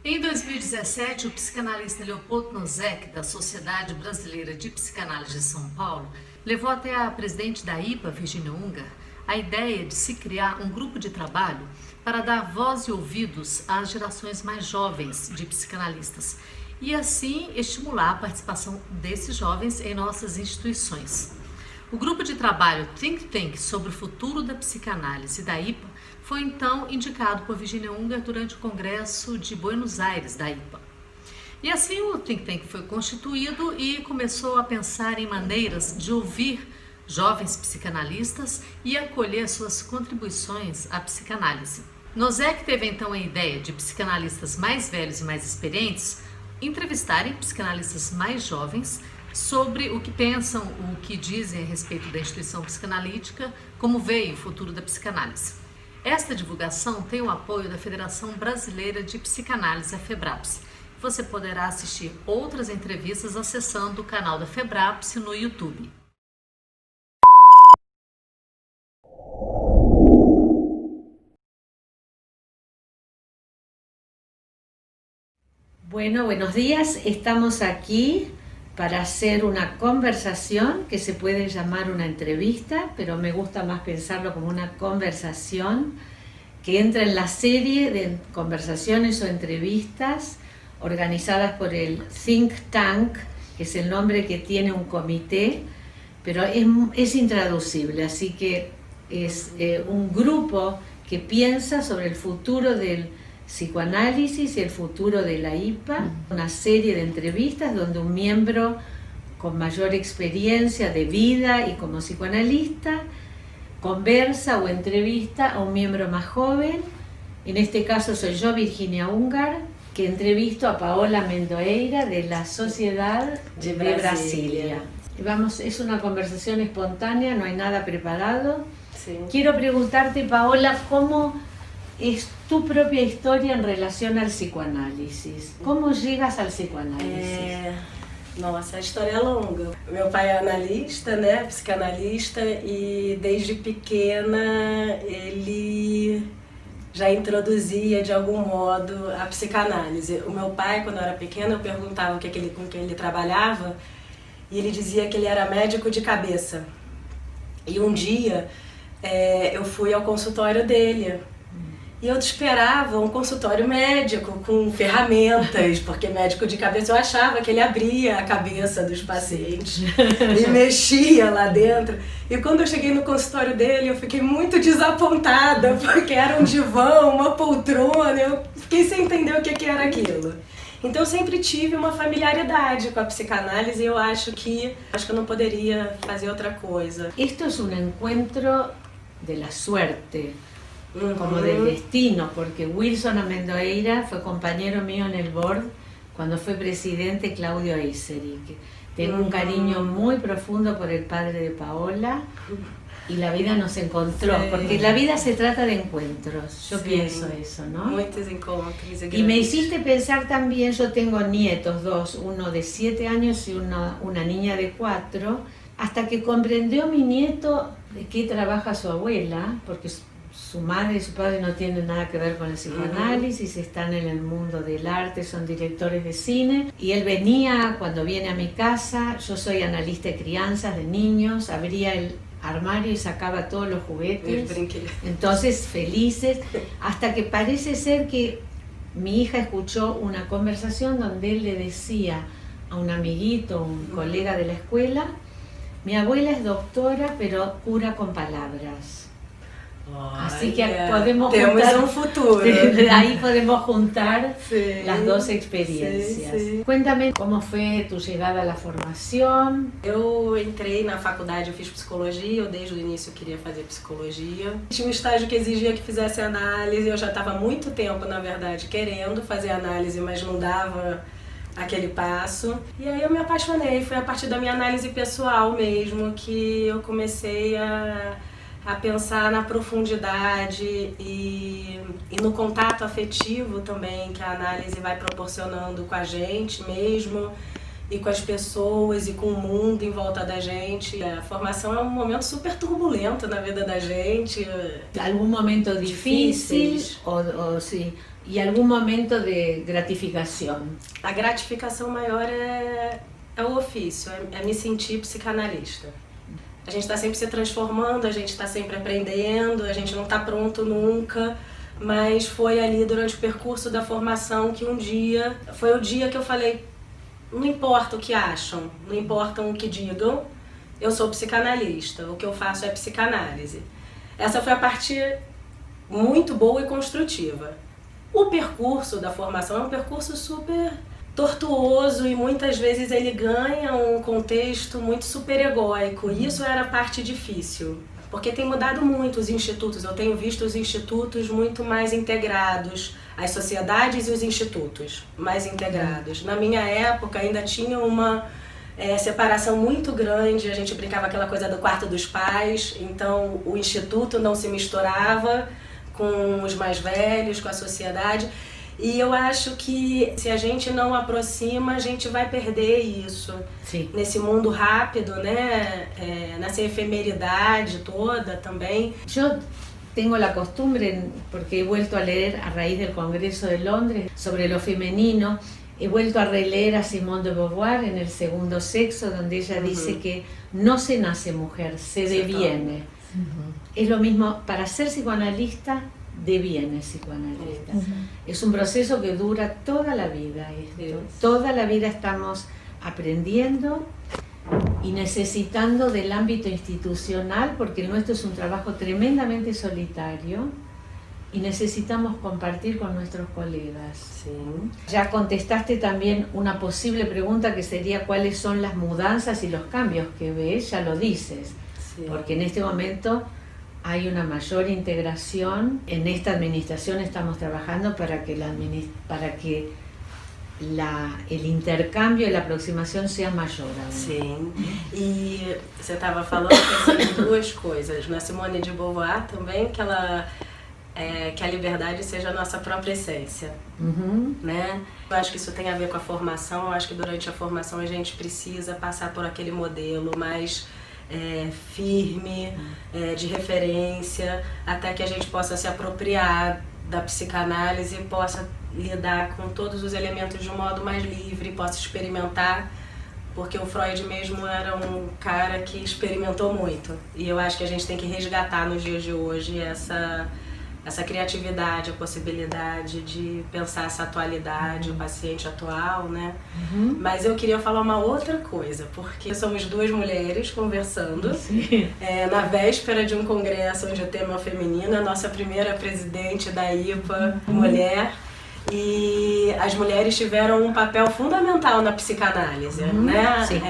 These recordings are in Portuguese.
Em 2017, o psicanalista Leopoldo Nozek, da Sociedade Brasileira de Psicanálise de São Paulo, levou até a presidente da IPA, Virginia Ungar, a ideia de se criar um grupo de trabalho para dar voz e ouvidos às gerações mais jovens de psicanalistas e assim estimular a participação desses jovens em nossas instituições. O grupo de trabalho Think Tank sobre o futuro da psicanálise da IPA foi então indicado por Virginia Ungar durante o Congresso de Buenos Aires da IPA. E assim o Think Tank foi constituído e começou a pensar em maneiras de ouvir jovens psicanalistas e acolher suas contribuições à psicanálise. Nozek teve então a ideia de psicanalistas mais velhos e mais experientes entrevistarem psicanalistas mais jovens sobre o que pensam, o que dizem a respeito da instituição psicanalítica, como veio o futuro da psicanálise. Esta divulgação tem o apoio da Federação Brasileira de Psicanálise, a FEBRAPS. Você poderá assistir outras entrevistas acessando o canal da FEBRAPS no YouTube. Bueno, buenos días. Estamos aquí para hacer una conversación que se puede llamar una entrevista, pero me gusta más pensarlo como una conversación que entra en la serie de conversaciones o entrevistas organizadas por el Think Tank, que es el nombre que tiene un comité, pero es intraducible, así que es un grupo que piensa sobre el futuro del psicoanálisis y el futuro de la IPA, una serie de entrevistas donde un miembro con mayor experiencia de vida y como psicoanalista conversa o entrevista a un miembro más joven. En este caso soy yo, Virginia Ungar, que entrevisto a Paola Mendoeira de la Sociedad de Brasilia. Vamos, es una conversación espontánea, no hay nada preparado. Sí. Quiero preguntarte, Paola, ¿cómo es tu propia historia en relación al psicoanálisis? ¿Cómo llegas al psicoanálisis? Nossa, a história é longa. Meu pai é analista, né, psicanalista, e desde pequena ele já introduzia de algum modo a psicanálise. O meu pai, quando eu era pequena, eu perguntava com quem ele trabalhava e ele dizia que ele era médico de cabeça. E um dia eu fui ao consultório dele. E eu esperava um consultório médico com ferramentas, porque médico de cabeça eu achava que ele abria a cabeça dos pacientes e mexia lá dentro. E quando eu cheguei no consultório dele, eu fiquei muito desapontada, porque era um divã, uma poltrona, eu fiquei sem entender o que era aquilo. Então eu sempre tive uma familiaridade com a psicanálise e eu acho que eu não poderia fazer outra coisa. Esto es un encuentro de la suerte. Como del destino, porque Wilson Amendoeira fue compañero mío en el board cuando fue presidente Claudio Eiseric. Tengo un cariño muy profundo por el padre de Paola y la vida nos encontró, porque la vida se trata de encuentros, yo pienso eso, ¿no? Muchos encuentros. Y me hiciste pensar también, yo tengo nietos, dos, uno de 7 años y una niña de 4, hasta que comprendió mi nieto de qué trabaja su abuela, porque su madre y su padre no tienen nada que ver con el psicoanálisis, están en el mundo del arte, son directores de cine. Y él venía, cuando viene a mi casa, yo soy analista de crianzas, de niños, abría el armario y sacaba todos los juguetes. Entonces, felices, hasta que parece ser que mi hija escuchó una conversación donde él le decía a un amiguito, un colega de la escuela, mi abuela es doctora, pero cura con palabras. Así que podemos juntar un futuro. Ahí podemos juntar las dos experiencias. Cuéntame cómo fue tu llegada a la formación. Eu entrei na faculdade, eu fiz psicologia, eu desde o início queria fazer psicologia. Tinha um estágio que exigia que fizesse análise, eu já estava há muito tempo, na verdade, querendo fazer análise, mas não dava aquele passo. E aí eu me apaixonei, foi a partir da minha análise pessoal mesmo que eu comecei a pensar na profundidade e no contato afetivo também que a análise vai proporcionando com a gente mesmo e com as pessoas e com o mundo em volta da gente. A formação é um momento super turbulento na vida da gente. Algum momento difícil ou sim, e algum momento de gratificação? A gratificação maior é o ofício, é me sentir psicanalista. A gente está sempre se transformando, a gente está sempre aprendendo, a gente não está pronto nunca, mas foi ali durante o percurso da formação que um dia, foi o dia que eu falei, não importa o que acham, não importa o que digam, eu sou psicanalista, o que eu faço é psicanálise. Essa foi a parte muito boa e construtiva. O percurso da formação é um percurso super tortuoso e muitas vezes ele ganha um contexto muito superegóico, e isso era a parte difícil, porque tem mudado muito os institutos, eu tenho visto os institutos muito mais integrados, as sociedades e os institutos mais integrados. Na minha época ainda tinha uma separação muito grande, a gente brincava aquela coisa do quarto dos pais, então o instituto não se misturava com os mais velhos, com a sociedade. E eu acho que se a gente não aproxima, a gente vai perder isso. Sim. Nesse mundo rápido, né? Nessa efemeridade toda também. Eu tengo la costumbre, porque he vuelto a leer a raíz del Congreso de Londres sobre lo femenino, he vuelto a releer a Simone de Beauvoir en El segundo sexo, donde ella dice que no se nace mujer, se deviene. Es lo mismo, para ser psicoanalista, deviene psicoanalista. Es un proceso que dura toda la vida. Toda la vida estamos aprendiendo y necesitando del ámbito institucional, porque el nuestro es un trabajo tremendamente solitario y necesitamos compartir con nuestros colegas. Sí. Ya contestaste también una posible pregunta que sería cuáles son las mudanzas y los cambios que ves, ya lo dices, Sí. porque en este momento hay una mayor integración. En esta administración estamos trabajando para que el intercambio y la aproximación sea mayor aún. Sim, e você estava falando pensando em duas coisas. Na Simone de Beauvoir também, que ela que a liberdade seja a nossa própria essência, né? Eu acho que isso tem a ver com a formação. Eu acho que durante a formação a gente precisa passar por aquele modelo mais firme, de referência, até que a gente possa se apropriar da psicanálise e possa lidar com todos os elementos de um modo mais livre, possa experimentar, porque o Freud mesmo era um cara que experimentou muito, e eu acho que a gente tem que resgatar nos dias de hoje essa criatividade, a possibilidade de pensar essa atualidade, o paciente atual, né? Mas eu queria falar uma outra coisa, porque somos duas mulheres conversando, na véspera de um congresso onde o tema é feminino, a nossa primeira presidente da IPA, mulher, e as mulheres tiveram um papel fundamental na psicanálise, né? Sim.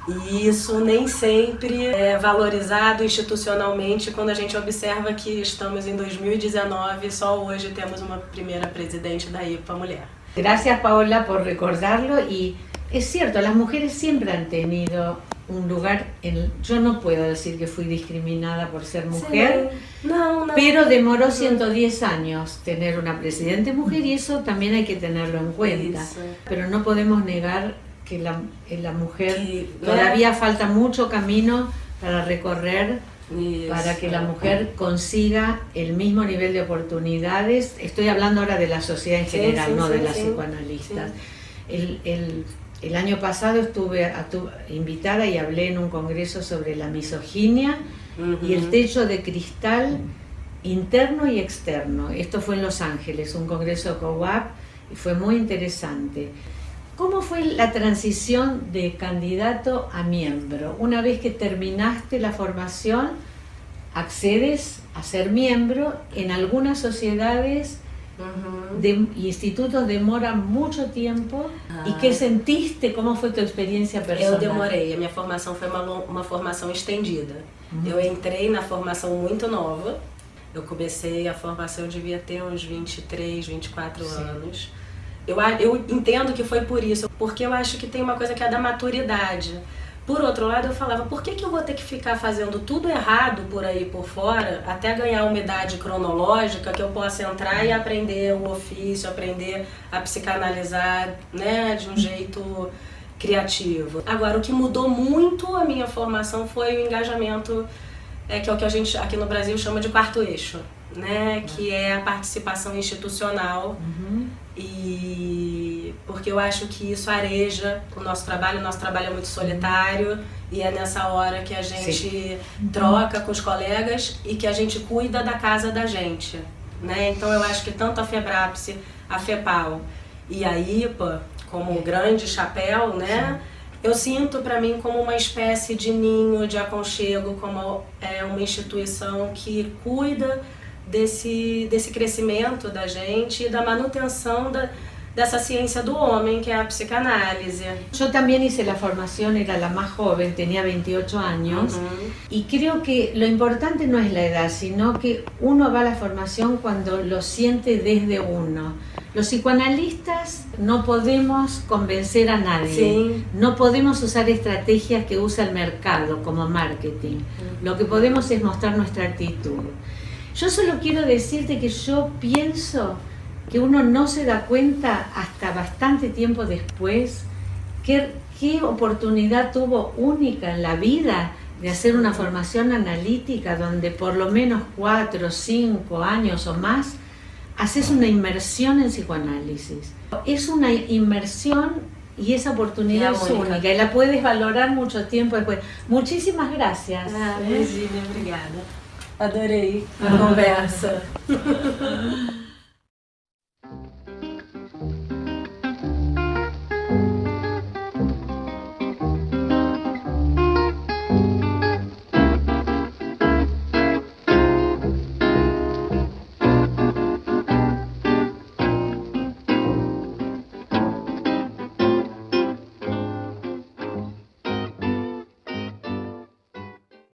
E isso nem sempre é valorizado institucionalmente quando a gente observa que estamos em 2019 e só hoje temos uma primeira presidente da IPA mulher. Gracias, Paola, por recordarlo. Y es cierto, las mujeres siempre han tenido un lugar yo no puedo decir que fui discriminada por ser mujer, no. pero demoró 110 años tener una presidente mujer y eso también hay que tenerlo en cuenta. Eso. Pero no podemos negar que la mujer Que, todavía falta mucho camino para recorrer. Isso. Para que la mujer consiga el mismo nivel de oportunidades. Estoy hablando ahora de la sociedad en general, no de las psicoanalistas. El año pasado estuve invitada y hablé en un congreso sobre la misoginia y el techo de cristal interno y externo. Esto fue en Los Ángeles, un congreso de COAP, y fue muy interesante. ¿Cómo fue la transición de candidato a miembro? Una vez que terminaste la formación, accedes a ser miembro. En algunas sociedades y institutos demora mucho tiempo. ¿Y qué sentiste? ¿Cómo fue tu experiencia personal? Eu demorei, a minha formação foi uma formação estendida. Eu entrei na formação muito nova. Eu comecei a formação, eu devia ter uns 23, 24 anos. Eu entendo que foi por isso, porque eu acho que tem uma coisa que é da maturidade. Por outro lado, eu falava, por que eu vou ter que ficar fazendo tudo errado por aí por fora, até ganhar uma idade cronológica que eu possa entrar e aprender o ofício, aprender a psicanalizar, né, de um jeito criativo. Agora, o que mudou muito a minha formação foi o engajamento, que é o que a gente aqui no Brasil chama de quarto eixo, né? Que é a participação institucional. E porque eu acho que isso areja o nosso trabalho é muito solitário e é nessa hora que a gente troca com os colegas e que a gente cuida da casa da gente, né? Então eu acho que tanto a FEBRAPSE, a FEPAL e a IPA, como um grande chapéu, né? Eu sinto para mim como uma espécie de ninho de aconchego, como uma instituição que cuida desse crescimento da gente e da manutenção dessa ciência do homem, que é a psicanálise. Yo también hice la formación, era la más joven, tenía 28 años, y creo que lo importante no es la edad, sino que uno va a la formación cuando lo siente desde uno. Los psicoanalistas no podemos convencer a nadie, Sí. no podemos usar estrategias que usa el mercado como marketing. Lo que podemos es mostrar nuestra actitud. Yo solo quiero decirte que yo pienso que uno no se da cuenta hasta bastante tiempo después qué oportunidad tuvo única en la vida de hacer una formación analítica donde por lo menos 4, 5 años o más haces una inmersión en psicoanálisis. Es una inmersión y esa oportunidad es única y la puedes valorar mucho tiempo después. Muchísimas gracias. Virginia, obrigada. Adorei a conversa.